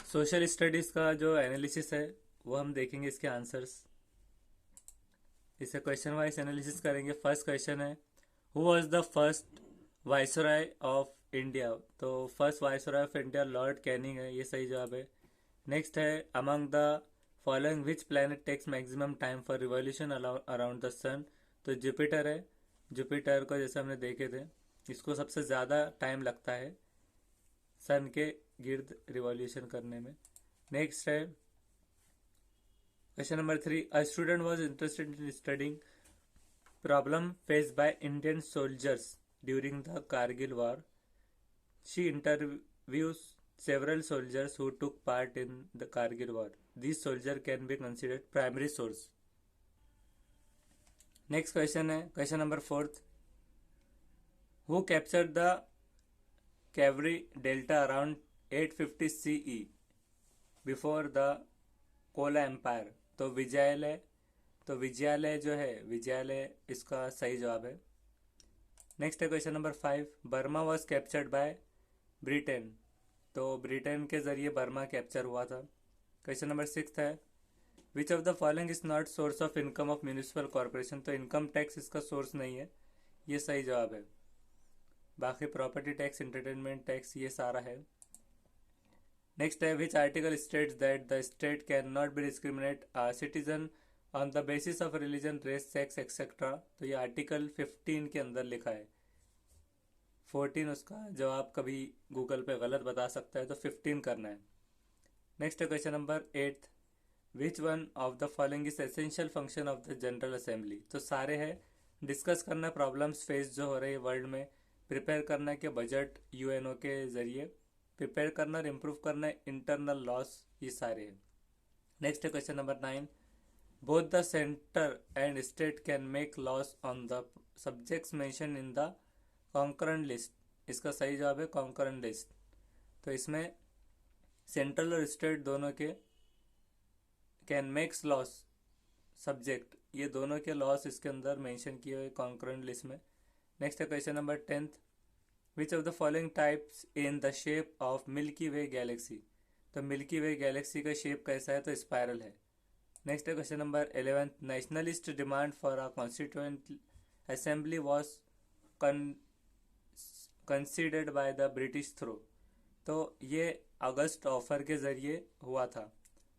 Social studies का जो analysis है वो हम देखेंगे इसके आंसर्स। इसे क्वेश्चन वाइज एनालिसिस करेंगे। फर्स्ट क्वेश्चन है, who was the first viceroy of India? तो first viceroy of India Lord Canning है, ये सही जवाब है। नेक्स्ट है, among the following which planet takes maximum time for revolution around the sun? तो जुपिटर है। जुपिटर को जैसे हमने देखे थे, इसको सबसे ज़्यादा टाइम लगता है सन के गिर्द रिवॉल्यूशन करने में। नेक्स्ट है question number 3, a student was interested in studying problem faced by Indian soldiers during the Kargil war. She interviews several soldiers who took part in the Kargil war. These soldiers can be considered primary source. Next question है question number 4, who captured the Kaveri Delta around 850 CE before the Kola Empire? तो विजयालय। तो विजयालय जो है, विजयालय इसका सही जवाब है। Next है question number 5, Burma was captured by Britain. तो ब्रिटेन के ज़रिए बर्मा कैप्चर हुआ था। क्वेश्चन नंबर 6 है, which of the following is not source of income of municipal corporation? तो इनकम टैक्स इसका सोर्स नहीं है, ये सही जवाब है। बाकी प्रॉपर्टी टैक्स, एंटरटेनमेंट टैक्स, ये सारा है। नेक्स्ट है, which article states that the state can not be discriminate citizen on the basis of religion, race, sex etcetera? तो ये आर्टिकल 15 के अंदर लिखा है। 14 उसका जवाब कभी गूगल पे गलत बता सकता है, तो 15 करना है। नेक्स्ट है question number 8, which one of the following is essential function of the general assembly? तो सारे हैं। डिस्कस करना प्रॉब्लम्स फेस जो हो रहे हैं वर्ल्ड में, प्रिपेयर करना के बजट यूएनओ के ज़रिए, प्रिपेयर करना और इम्प्रूव करना इंटरनल लॉस, ये सारे हैं। नेक्स्ट है question number 9, both the centre and state can make loss on the subjects mention in the concurrent list? इसका सही जवाब है कॉन्करेंट लिस्ट। तो इसमें सेंट्रल और स्टेट दोनों के कैन मेक्स लॉस सब्जेक्ट, ये दोनों के लॉस इसके अंदर मेंशन किए हुए कॉन्करेंट लिस्ट में। नेक्स्ट है question number 10, which of the following types in the shape of milky way Galaxy? तो मिल्की वे गैलेक्सी का शेप कैसा है? तो स्पायरल है। नेक्स्ट है question number 11, nationalist demand for a constituent assembly was considered by the British through? तो ये अगस्त offer के ज़रिए हुआ था।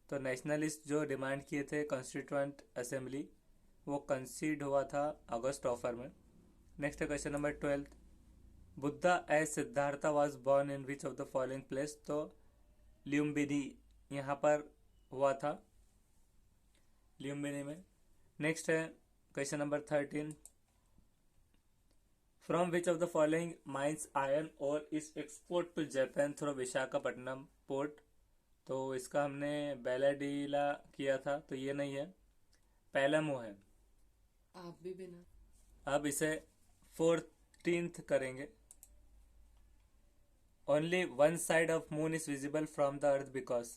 तो नेशनलिस्ट जो डिमांड किए थे कॉन्स्टिट्यूएंट असेंबली, वो कंसीड हुआ था अगस्त ऑफर में। नेक्स्ट है question number 12, Buddha as Siddhartha was born in which of the following place? तो ल्यूम्बिनी यहाँ पर हुआ था, ल्यूम्बिनी में। नेक्स्ट है question number 13, from which of the following mines iron ore is export to Japan through Visakhapatnam port? तो इसका हमने बेलाडीला किया था, तो ये नहीं है, पैलामो है। आप भी बिना। अब इसे 14th करेंगे। Only one side of moon is visible from the earth because?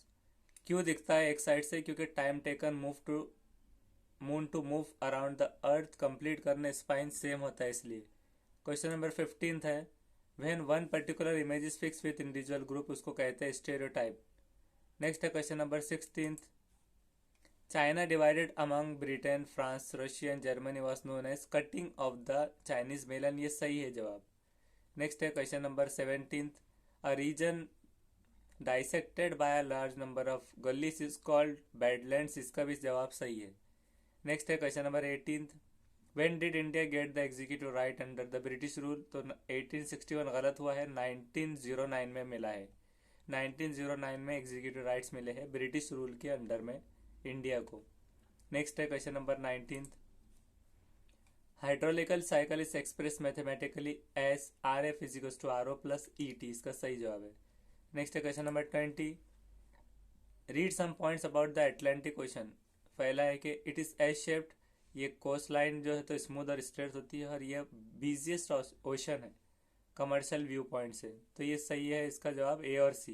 क्यों दिखता है एक साइड से? क्योंकि time taken move to moon to move around the earth complete करने स्पाइन सेम होता है, इसलिए। क्वेश्चन नंबर 15 है, when one particular image is fix with individual group, उसको कहते हैं स्टेरियोटाइप। नेक्स्ट है question number 16, China divided among Britain, France, Russia and Germany was known as cutting of the Chinese melon, ये सही है जवाब। Next है question number 17, a region dissected by a large number of gullies is called badlands, इसका भी जवाब सही है। नेक्स्ट है question number 18, when did India get the executive right under the British rule? तो 1861 गलत हुआ है, 1909 में मिला है। 1909 में एग्जीक्यूटिव राइट्स मिले हैं ब्रिटिश रूल के अंडर में इंडिया को। नेक्स्ट है question number 19, hydrological cycle is express mathematically as R F is equal to R O plus E T, इसका सही जवाब है। नेक्स्ट है question number 20, read some points about the Atlantic Ocean. पहला है कि इट इज एस शेप्ड, ये coastline जो है तो स्मूथ और स्ट्रेट होती है, और ये बिजिएस्ट ओशन है कमर्शियल व्यू पॉइंट से, तो ये सही है इसका जवाब ए और सी,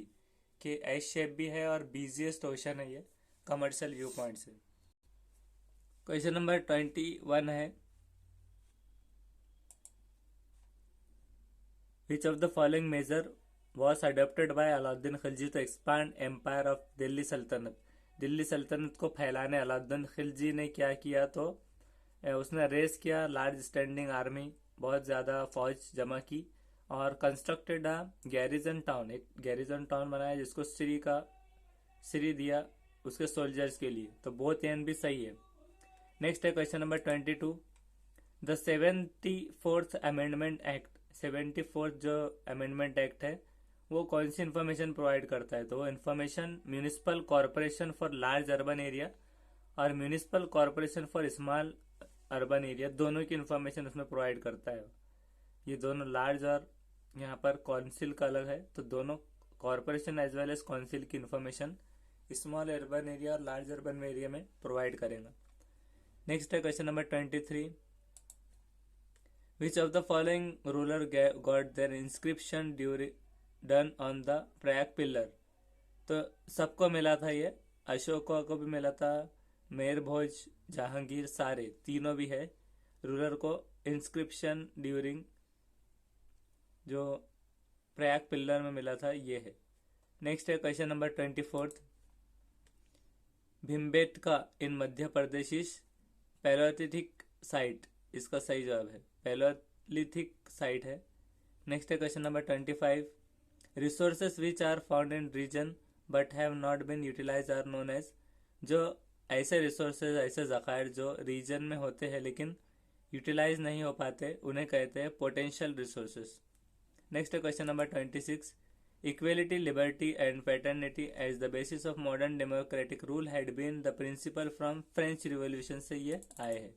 कि एस शेप भी है और बिजिएस्ट ओशन है ये कमर्शियल व्यू पॉइंट से। क्वेश्चन नंबर 21 है, which of the following major was adopted by Alauddin Khilji to expand empire of Delhi Sultanate. Delhi सल्तनत को फैलाने अलाउद्दीन खिलजी ने क्या किया, तो उसने रेस किया लार्ज स्टैंडिंग आर्मी, बहुत ज़्यादा फौज जमा की, और कंस्ट्रक्टेड अ गैरिजन टाउन, एक गैरिजन टाउन बनाया जिसको श्री दिया उसके सोल्जर्स के लिए। तो बोथ एन भी सही है। नेक्स्ट है question number 22। The 74th amendment act, 74th जो अमेंडमेंट एक्ट है वो कौन सी इन्फॉर्मेशन प्रोवाइड करता है, तो वो information municipal corporation for large urban area और municipal corporation for small urban area, दोनों की इन्फॉर्मेशन उसमें प्रोवाइड करता है। ये दोनों लार्ज और यहाँ पर काउंसिल का अलग है, तो दोनों corporation as well as council की इन्फॉर्मेशन स्मॉल अर्बन एरिया और लार्ज अर्बन एरिया में प्रोवाइड करेगा। नेक्स्ट है question number 23। Which of the following ruler got their inscription done on the Prayag pillar, तो सबको मिला था ये, अशोका को भी मिला था, मेर भोज, जहांगीर, सारे तीनों भी है। रूलर को इंस्क्रिप्शन ड्यूरिंग जो प्रयाग पिलर में मिला था ये है। नेक्स्ट है question number 24। Bhimbetka in Madhya Pradesh is palaeolithic site, इसका सही जवाब है पैलोलिथिक साइट है। नेक्स्ट है question number 25। Resources which are found in region but have not been utilize are known as, जो ऐसे रिसोर्सेज, ऐसे ज़खायर जो रीजन में होते हैं लेकिन यूटिलाइज नहीं हो पाते, उन्हें कहते हैं पोटेंशियल रिसोर्सेज। नेक्स्ट है question number 26। Equality, liberty and fraternity as the basis of modern democratic rule had been the principle from French revolution से ये आए हैं।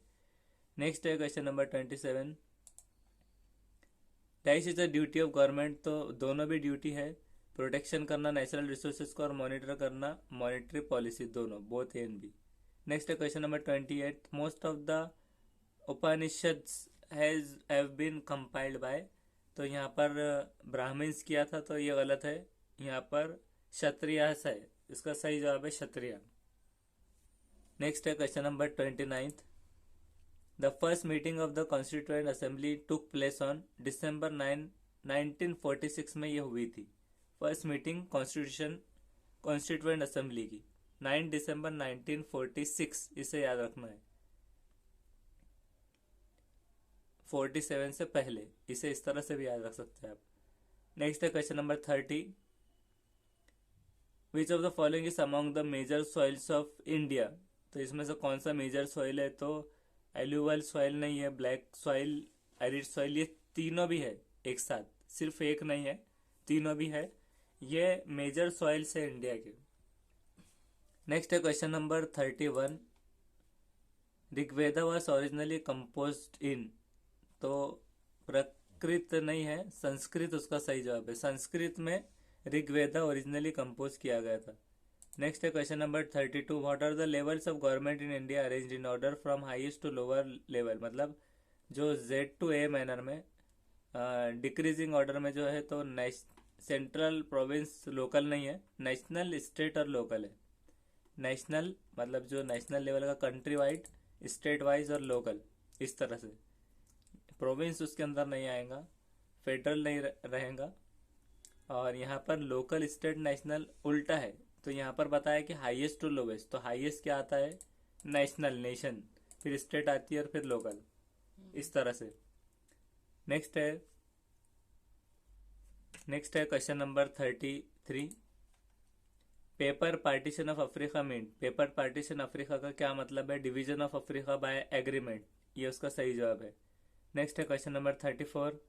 नेक्स्ट है question number 27। Dash is the duty of government, तो दोनों भी duty है, प्रोटेक्शन करना नेचुरल रिसोर्सेज को और मॉनिटर करना मॉनिटरी पॉलिसी, दोनों both A and B. Next है question number 28। Most of the Upanishads have been compiled by, तो यहाँ पर ब्राह्मण्स किया था तो ये गलत है, यहाँ पर क्षत्रियास है, इसका सही जवाब है क्षत्रिय। नेक्स्ट है question number 29। The first meeting of the constituent assembly took place on December 9, 1946 में ये हुई थी। फर्स्ट मीटिंग कॉन्स्टिट्यूएंट असेंबली की 9 दिसंबर 1946, इसे याद रखना है, 47 से पहले, इसे इस तरह से भी याद रख सकते हैं आप। नेक्स्ट है question number 30। Which of the following is among the major soils of India, तो इसमें से कौन सा मेजर सॉइल है, तो एल्यूवल सॉइल नहीं है, ब्लैक सॉइल, एरिड सॉइल, ये तीनों भी है एक साथ, सिर्फ एक नहीं है, तीनों भी है, ये मेजर सॉइल्स है इंडिया के। नेक्स्ट है question number 31। Rigveda was originally composed in, तो प्रकृत नहीं है, संस्कृत उसका सही जवाब है, संस्कृत में ऋग्वेदा ओरिजिनली कंपोज किया गया था। नेक्स्ट है question number 32। What are the levels of government in India arranged in order from highest to lower level, मतलब जो Z to A मैनर में डिक्रीजिंग ऑर्डर में जो है, तो सेंट्रल, प्रोविंस, लोकल नहीं है, नेशनल, स्टेट और लोकल है। नेशनल मतलब जो नेशनल लेवल का, कंट्री वाइड, स्टेट वाइज और लोकल, इस तरह से। प्रोविंस उसके अंदर नहीं आएगा, फेडरल नहीं रहेगा, और यहाँ पर लोकल, स्टेट, नेशनल उल्टा है, तो यहाँ पर बताया कि हाईएस्ट टू लोवेस्ट, तो हाईएस्ट क्या आता है, नेशनल, नेशन, फिर स्टेट आती है और फिर लोकल, इस तरह से। नेक्स्ट है question number 33। Paper partition of Africa mean, paper partition Africa का क्या मतलब है, division of Africa by agreement, ये उसका सही जवाब है। नेक्स्ट है question number 34।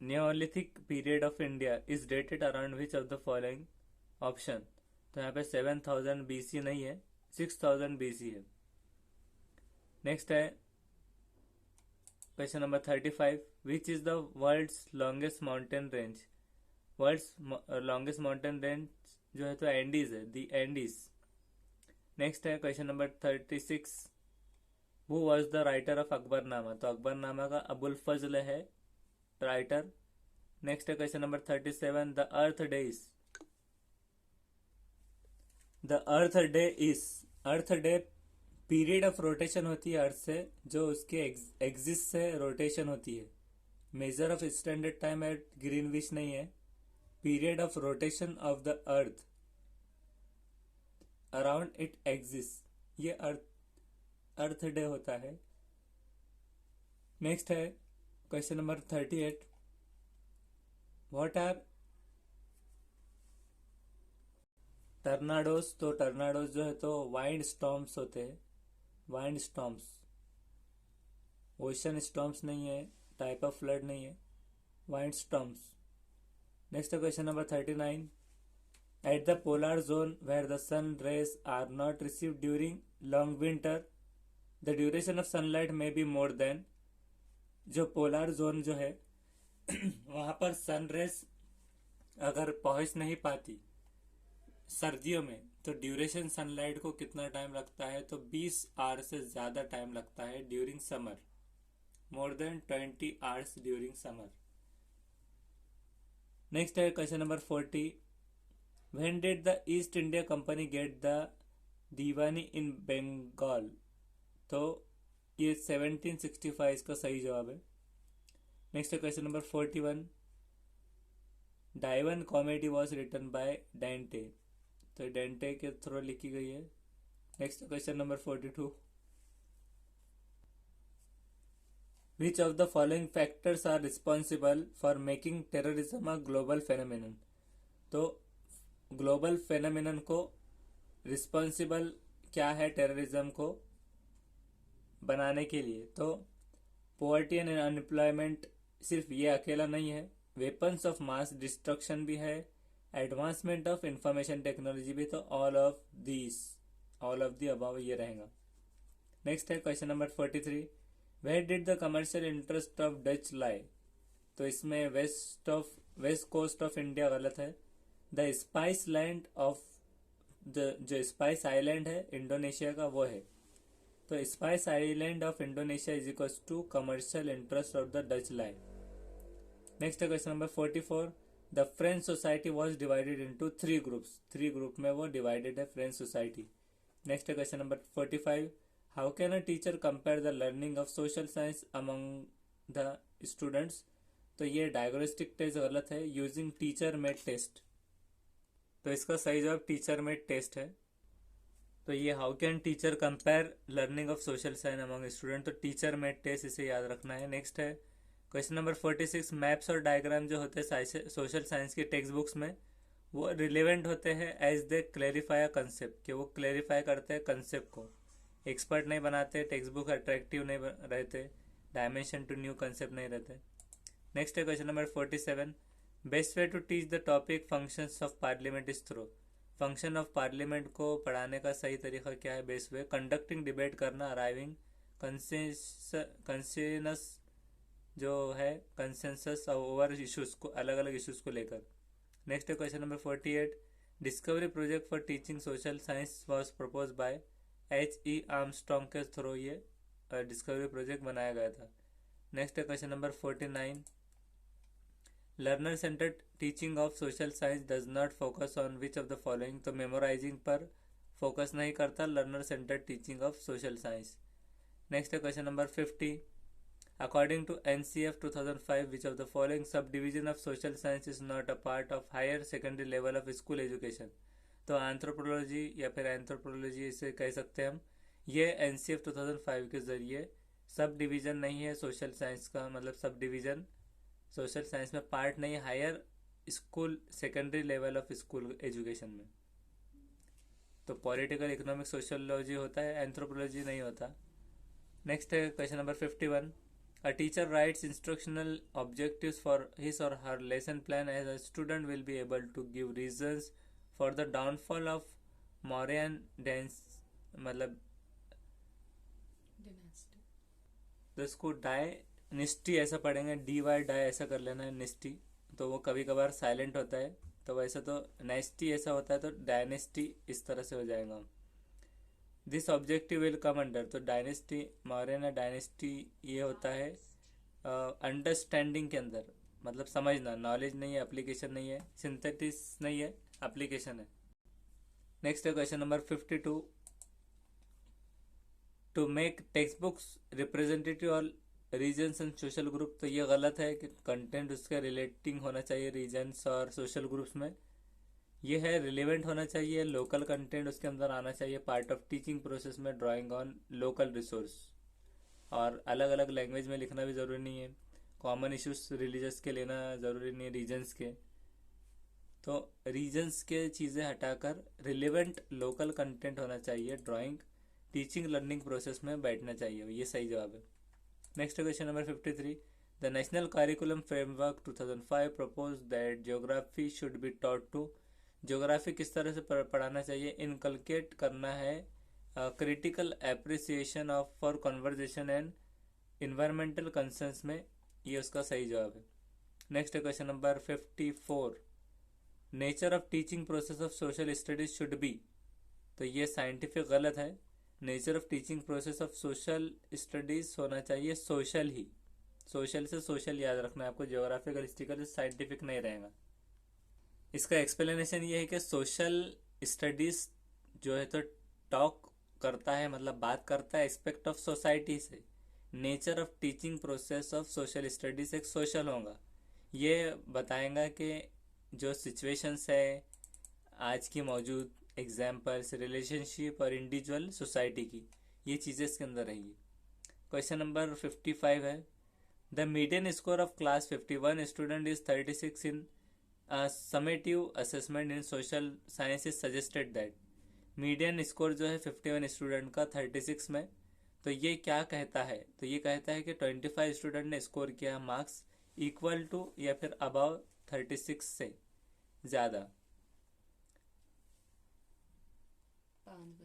Neolithic period of India is dated around which of the following option, तो यहाँ पे 7000 BC नहीं है, 6000 BC है। नेक्स्ट है question number 35। Which is the world's longest mountain range, world's longest mountain range जो है तो एंडीज है, दी एंडीज। नेक्स्ट है question number 36। Who was the writer of Akbarnama, तो अकबरनामा का अबुल फजल है राइटर। नेक्स्ट है question number 37। The earth day is, the earth day period of rotation होती है अर्थ से, जो उसके एक्सिस से रोटेशन होती है। Measure of standard time at Greenwich नहीं है, period of rotation of the earth around it exist. ये अर्थ डे होता है। नेक्स्ट है question number 38। What are tornadoes? तो टर्नाडोज जो है तो वाइंड स्टॉर्म्स होते हैं। वाइंड स्टॉर्म्स, ओशन स्टॉर्म्स नहीं है, टाइप ऑफ फ्लड नहीं है, wind storms. Next question number 39। At the polar zone where the sun rays are not received during long winter the duration of sunlight may be more than. जो polar zone जो है वहां पर sun rays अगर पहुंच नहीं पाती सर्दियों में तो ड्यूरेशन सनलाइट को कितना टाइम लगता है? तो 20 आवर से ज्यादा टाइम लगता है during summer, more than 20 hours during summer. Next है question number 40। When did the East India Company get the diwani in Bengal? तो ये 1765 इसका सही जवाब है। नेक्स्ट है question number 41। Divine Comedy was written by Dante. तो डेंटे के थ्रू लिखी गई है। Next question number 42। Which of the following factors are responsible for making terrorism a global phenomenon? तो ग्लोबल फेनोमेनन को रिस्पॉन्सिबल क्या है टेररिज्म को बनाने के लिए? तो पॉवर्टी एंड अनएम्प्लॉयमेंट सिर्फ ये अकेला नहीं है, वेपन्स ऑफ मास डिस्ट्रक्शन भी है, एडवांसमेंट ऑफ इंफॉर्मेशन टेक्नोलॉजी भी। तो ऑल ऑफ द अबव ये रहेगा। नेक्स्ट है question number 43। Where did the commercial interest of Dutch lie? तो इसमें वेस्ट कोस्ट ऑफ इंडिया गलत है। द स्पाइस लैंड ऑफ जो स्पाइस आइलैंड है इंडोनेशिया का वो है। तो spice island of Indonesia is equal to commercial interest of the Dutch lie. Next है question number 44। The French society was divided into 3 groups. 3 group में वो divided है फ्रेंच सोसाइटी। नेक्स्ट है question number 45। How can a teacher compare the learning of social science among the students? तो ये diagnostic test गलत है, using teacher made test. तो इसका सही जवाब टीचर मेड टेस्ट है। तो ये how can teacher compare learning of social science among student, तो टीचर मेड टेस्ट, इसे याद रखना है। नेक्स्ट है क्वेश्चन नंबर 46। मैप्स और डायग्राम जो होते हैं सोशल साइंस की टेक्स्ट बुक्स में वो रिलेवेंट होते हैं एज दे क्लेरिफाई कंसेप्ट, कि वो क्लेरिफाई करते हैं कंसेप्ट को, एक्सपर्ट नहीं बनाते, टेक्स्ट बुक अट्रैक्टिव नहीं रहते, डायमेंशन टू न्यू कंसेप्ट नहीं रहते। नेक्स्ट है question number 47। Best way to teach the topic functions of parliament is through. Function of parliament को पढ़ाने का सही तरीका क्या है? बेस्ट वे कंडक्टिंग डिबेट करना, अराइविंग कंसेनस जो है कंसेंसस ओवर इश्यूज को, अलग अलग इश्यूज को लेकर। नेक्स्ट है question number 48। Discovery project for teaching social science was propose by H.E. Armstrong के थ्रू ये डिस्कवरी प्रोजेक्ट बनाया गया था। नेक्स्ट है question number 49। Learner centred teaching of social science does not focus on which of the following? तो memorising पर focus नहीं करता learner centred teaching of social science. Next है question number 50। According to NCF 2005, which of the following subdivision of social science is not a part of higher secondary level of school education? तो anthropology या फिर anthropology इसे कह सकते हैं हम। ये NCF 2005 के जरिए सब डिवीजन नहीं है सोशल साइंस का, मतलब सब डिवीजन सोशल साइंस में पार्ट नहीं, higher school secondary level of school education में। तो पॉलिटिकल, इकोनॉमिक, सोशियोलॉजी होता है, एंथ्रोपोलॉजी नहीं होता। नेक्स्ट है question number 51। A teacher writes instructional objectives for his or her lesson plan as a student will be able to give reasons for the downfall of Mauryan मतलब तो इसको डायनिस्टी ऐसा पढ़ेंगे, DY डाय ऐसा कर लेना है, निस्टी तो वो कभी कभार साइलेंट होता है, तो वैसे तो नेस्टी ऐसा होता है, तो डायनेस्टी इस तरह से हो जाएगा। This objective will come under, तो डायनेस्टी, मौर्यन डायनेस्टी ये होता है अंडरस्टैंडिंग के अंदर, मतलब समझना, नॉलेज नहीं है, एप्लीकेशन नहीं है, सिंथेटिस नहीं है, एप्लीकेशन है। नेक्स्ट है question number 52। To make text books representative regions and social group, तो ये गलत है कि कंटेंट उसका रिलेटिंग होना चाहिए रीजन्स और सोशल ग्रुप्स में। ये है रिलेवेंट होना चाहिए, लोकल कंटेंट उसके अंदर आना चाहिए, पार्ट ऑफ टीचिंग प्रोसेस में ड्राइंग ऑन लोकल रिसोर्स। और अलग अलग लैंग्वेज में लिखना भी ज़रूरी नहीं है, कॉमन इश्यूज रिलीजियस के लेना ज़रूरी नहीं है रीजन्स के। तो रीजन्स के चीज़ें हटाकर रिलेवेंट लोकल कंटेंट होना चाहिए, ड्राइंग टीचिंग लर्निंग प्रोसेस में बैठना चाहिए, ये सही जवाब है। Next question number 53, the national curriculum framework 2005 propose that geography should be taught to, geography किस तरह से पढ़ाना चाहिए, इनकलकेट करना है critical appreciation of for conversation and environmental concerns में, ये उसका सही जवाब है। Next question number 54, nature of teaching process of social studies should be, तो ये साइंटिफिक गलत है, nature of teaching process of social studies होना चाहिए सोशल ही, सोशल से सोशल याद रखना है आपको, ज्योग्राफिकल हिस्ट्रिकल साइंटिफिक नहीं रहेगा। इसका एक्सप्लेनेशन ये है कि सोशल स्टडीज जो है तो टॉक करता है, मतलब बात करता है एस्पेक्ट ऑफ सोसाइटी से, nature of teaching process of social studies एक सोशल होगा, ये बताएगा कि जो सिचुएशंस है आज की मौजूद, एग्जाम्पल्स, रिलेशनशिप और इंडिविजुअल सोसाइटी की, ये चीज़ें इसके अंदर रहेंगी। क्वेश्चन नंबर 55 है, the median score of class 51 student is 36 in summative assessment in social science is suggested that, median score जो है 51 स्टूडेंट का 36 में, तो ये क्या कहता है, तो ये कहता है कि 25 स्टूडेंट ने स्कोर किया मार्क्स इक्वल टू या फिर अबव 36 से ज़्यादा।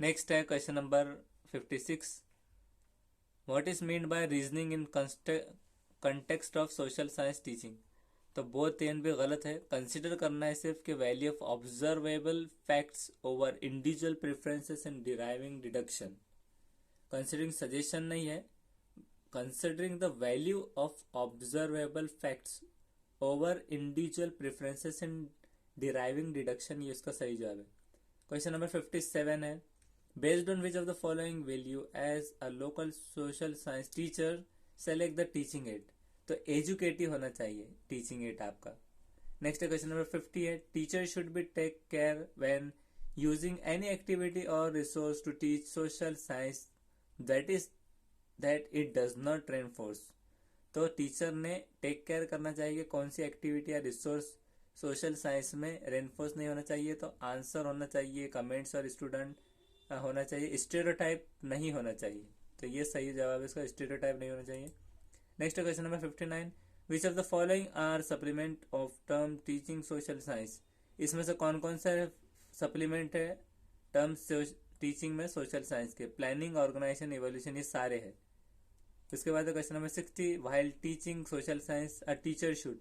नेक्स्ट है question number 56, what is mean by reasoning in context of social science teaching, तो बोथ एन भी गलत है, कंसिडर करना है सिर्फ कि value of observable facts over individual preferences and deriving deduction, considering suggestion नहीं है, considering the value of observable facts over individual preferences and deriving deduction, ये इसका सही जवाब है। क्वेश्चन नंबर 57 है, based on which of the following will you as a local social science teacher select the teaching aid, तो educative होना चाहिए teaching aid आपका। नेक्स्ट क्वेश्चन नंबर 50 है, teacher should be take care when using any activity और resource to teach social science that it does not reinforce, तो teacher ने take care करना चाहिए कौन सी एक्टिविटी या रिसोर्स सोशल साइंस में रेनफोर्स नहीं होना चाहिए, तो आंसर होना चाहिए कमेंट्स और स्टूडेंट होना चाहिए, स्टेरियोटाइप नहीं होना चाहिए, तो ये सही जवाब है इसका, स्टेरियोटाइप नहीं होना चाहिए। Next question number 59, which of the following are supplement of term teaching social science, इसमें से कौन कौन सा सप्लीमेंट है टर्म्स टीचिंग में सोशल साइंस के, प्लानिंग, ऑर्गेनाइजेशन, इवोल्यूशन, ये सारे हैं। उसके बाद question number 60, while teaching social science a teacher should,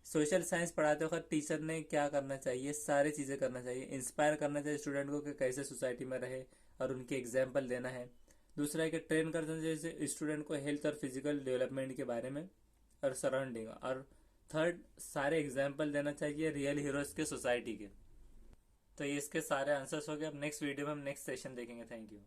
social science पढ़ाते वक्त टीचर ने क्या करना चाहिए, सारी चीज़ें करना चाहिए, इंस्पायर करना चाहिए स्टूडेंट को कि कैसे सोसाइटी में रहे और उनकी एग्जाम्पल देना है। दूसरा है कि ट्रेन करना चाहिए स्टूडेंट को हेल्थ और फिजिकल डेवलपमेंट के बारे में और सराउंडिंग, और थर्ड सारे एग्जाम्पल देना चाहिए रियल हीरोज के सोसाइटी के। तो ये इसके सारे आंसर्स हो गए। अब नेक्स्ट वीडियो में हम नेक्स्ट सेशन देखेंगे। Thank you.